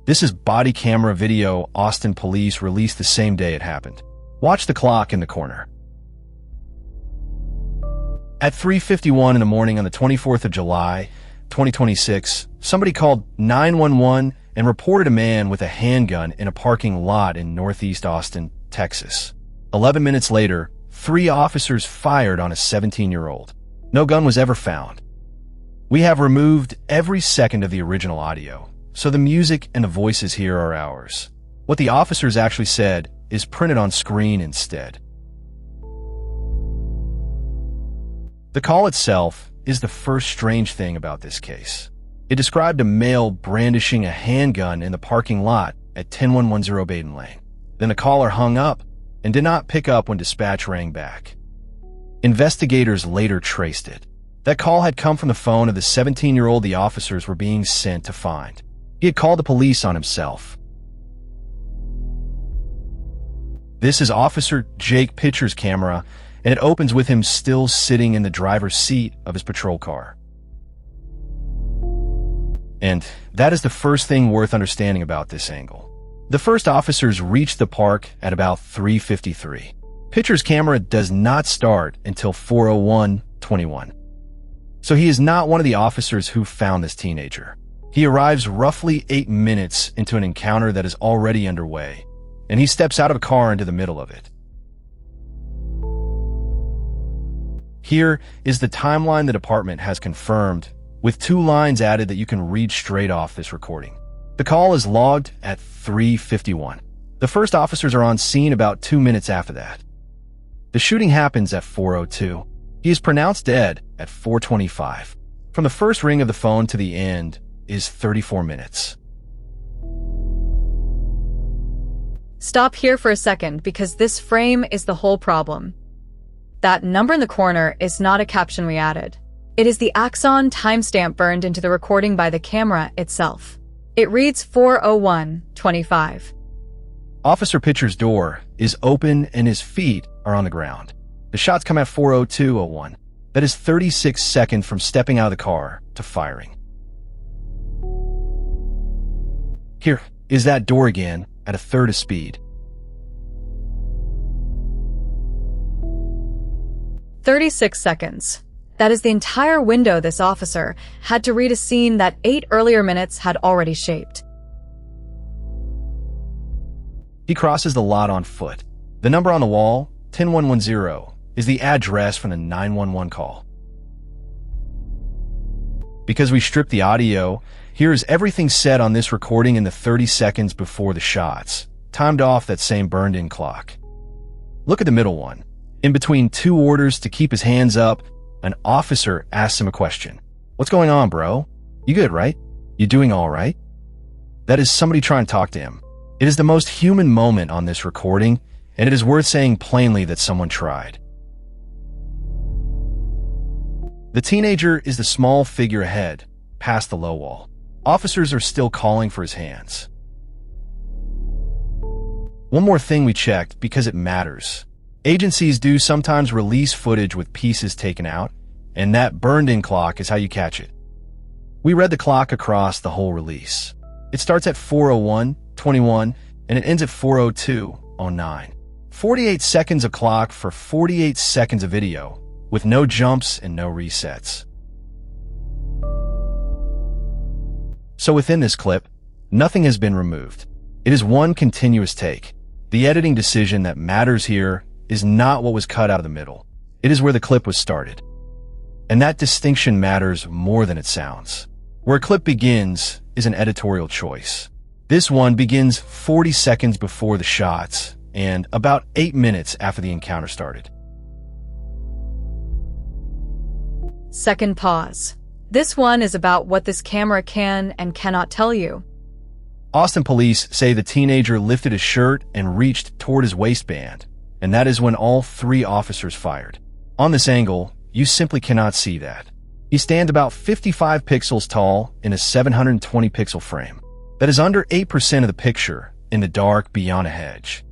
This is body camera video Austin police released the same day it happened. Watch the clock in the corner. At 3:51 in the morning on the 24th of July, 2026, somebody called 911 and reported a man with a handgun in a parking lot in northeast Austin, Texas. 11 minutes later, 3 officers fired on a 17-year-old. No gun was ever found. We have removed every second of the original audio, so the music and the voices here are ours. What the officers actually said is printed on screen instead. The call itself is the first strange thing about this case. It described a male brandishing a handgun in the parking lot at 10110 Baden Lane. Then the caller hung up and did not pick up when dispatch rang back. Investigators later traced it. That call had come from the phone of the 17-year-old the officers were being sent to find. He had called the police on himself. This is Officer Jake Pitcher's camera, and it opens with him still sitting in the driver's seat of his patrol car. And that is the first thing worth understanding about this angle. The first officers reached the park at about 3:53. Pitcher's camera does not start until 4:01:21. So he is not one of the officers who found this teenager. He arrives roughly 8 minutes into an encounter that is already underway, and he steps out of a car into the middle of it. Here is the timeline the department has confirmed, with 2 lines added that you can read straight off this recording. The call is logged at 3:51. The first officers are on scene about 2 minutes after that. The shooting happens at 4:02. He is pronounced dead at 4:25. From the first ring of the phone to the end is 34 minutes. Stop here for a second because this frame is the whole problem. That number in the corner is not a caption we added. It is the axon timestamp burned into the recording by the camera itself. It reads 4:01:25. Officer Pitcher's door is open and his feet are on the ground. The shots come at 4:02:01. That is 36 seconds from stepping out of the car to firing. Here is that door again at a third of speed. 36 seconds. That is the entire window this officer had to read a scene that 8 earlier minutes had already shaped. He crosses the lot on foot. The number on the wall, 10110, is the address from the 911 call. Because we stripped the audio, here is everything said on this recording in the 30 seconds before the shots, timed off that same burned-in clock. Look at the middle one. In between 2 orders to keep his hands up, an officer asks him a question. "What's going on, bro? You good, right? You doing all right?" That is somebody trying to talk to him. It is the most human moment on this recording, and it is worth saying plainly that someone tried. The teenager is the small figure ahead, past the low wall. Officers are still calling for his hands. One more thing we checked because it matters. Agencies do sometimes release footage with pieces taken out, and that burned-in clock is how you catch it. We read the clock across the whole release. It starts at 4:01:21, and it ends at 4:02:09. 48 seconds of clock for 48 seconds of video, with no jumps and no resets. So within this clip, nothing has been removed. It is one continuous take. The editing decision that matters here is not what was cut out of the middle. It is where the clip was started. And that distinction matters more than it sounds. Where a clip begins is an editorial choice. This one begins 40 seconds before the shots and about 8 minutes after the encounter started. Second pause. This one is about what this camera can and cannot tell you. Austin police say the teenager lifted his shirt and reached toward his waistband, and that is when all 3 officers fired. On this angle, you simply cannot see that. He stands about 55 pixels tall in a 720 pixel frame. That is under 8% of the picture in the dark beyond a hedge.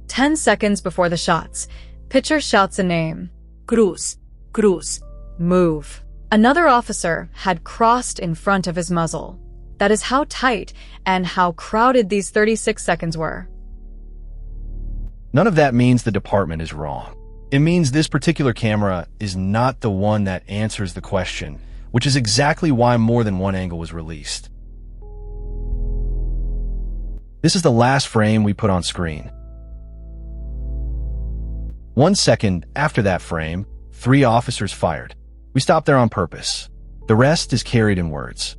10 seconds before the shots, Pitcher shouts a name. Cruz. Cruz. Move. Another officer had crossed in front of his muzzle. That is how tight and how crowded these 36 seconds were. None of that means the department is wrong. It means this particular camera is not the one that answers the question, which is exactly why more than one angle was released. This is the last frame we put on screen. 1 second after that frame, 3 officers fired. We stopped there on purpose. The rest is carried in words.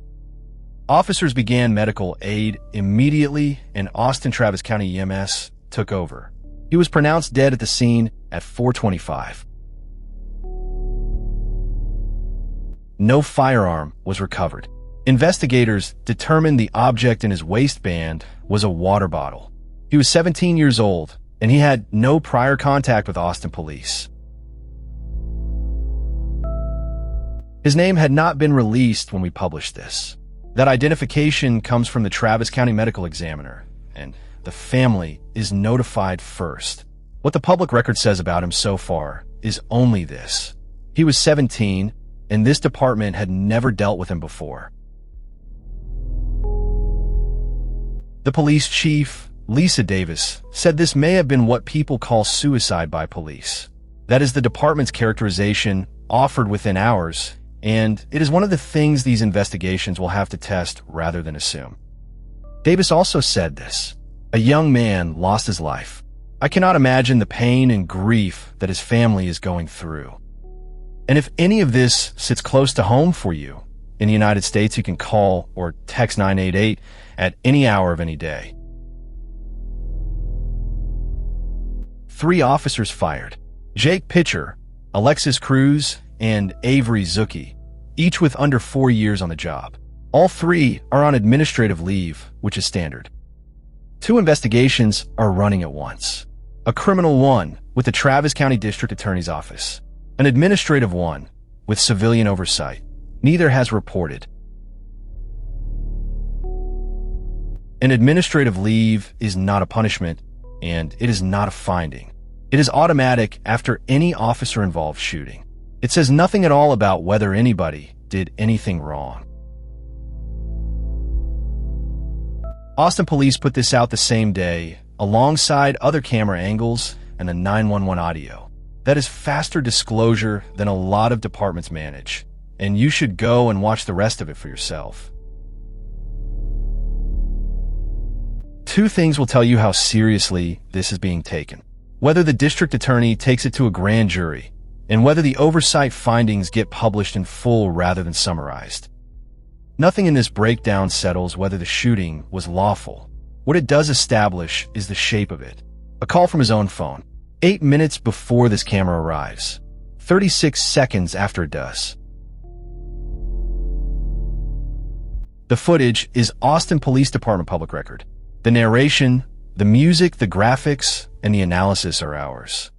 Officers began medical aid immediately, and Austin Travis County EMS took over. He was pronounced dead at the scene at 4:25. No firearm was recovered. Investigators determined the object in his waistband was a water bottle. He was 17 years old, and he had no prior contact with Austin police. His name had not been released when we published this. That identification comes from the Travis County Medical Examiner, and the family is notified first. What the public record says about him so far is only this. He was 17, and this department had never dealt with him before. The police chief, Lisa Davis, said this may have been what people call suicide by police. That is the department's characterization offered within hours, and it is one of the things these investigations will have to test rather than assume. Davis also said this: a young man lost his life. I cannot imagine the pain and grief that his family is going through. And if any of this sits close to home for you, in the United States, you can call or text 988 at any hour of any day. 3 officers fired: Jake Pitcher, Alexis Cruz, and Avery Zucki, each with under 4 years on the job. All 3 are on administrative leave, which is standard. 2 investigations are running at once. A criminal one with the Travis County District Attorney's Office. An administrative one with civilian oversight. Neither has reported. An administrative leave is not a punishment, and it is not a finding. It is automatic after any officer-involved shooting. It says nothing at all about whether anybody did anything wrong. Austin police put this out the same day, alongside other camera angles and the 911 audio. That is faster disclosure than a lot of departments manage, and you should go and watch the rest of it for yourself. 2 things will tell you how seriously this is being taken. Whether the district attorney takes it to a grand jury, and whether the oversight findings get published in full rather than summarized. Nothing in this breakdown settles whether the shooting was lawful. What it does establish is the shape of it. A call from his own phone, 8 minutes before this camera arrives, 36 seconds after it does. The footage is Austin Police Department public record. The narration, the music, the graphics, and the analysis are ours.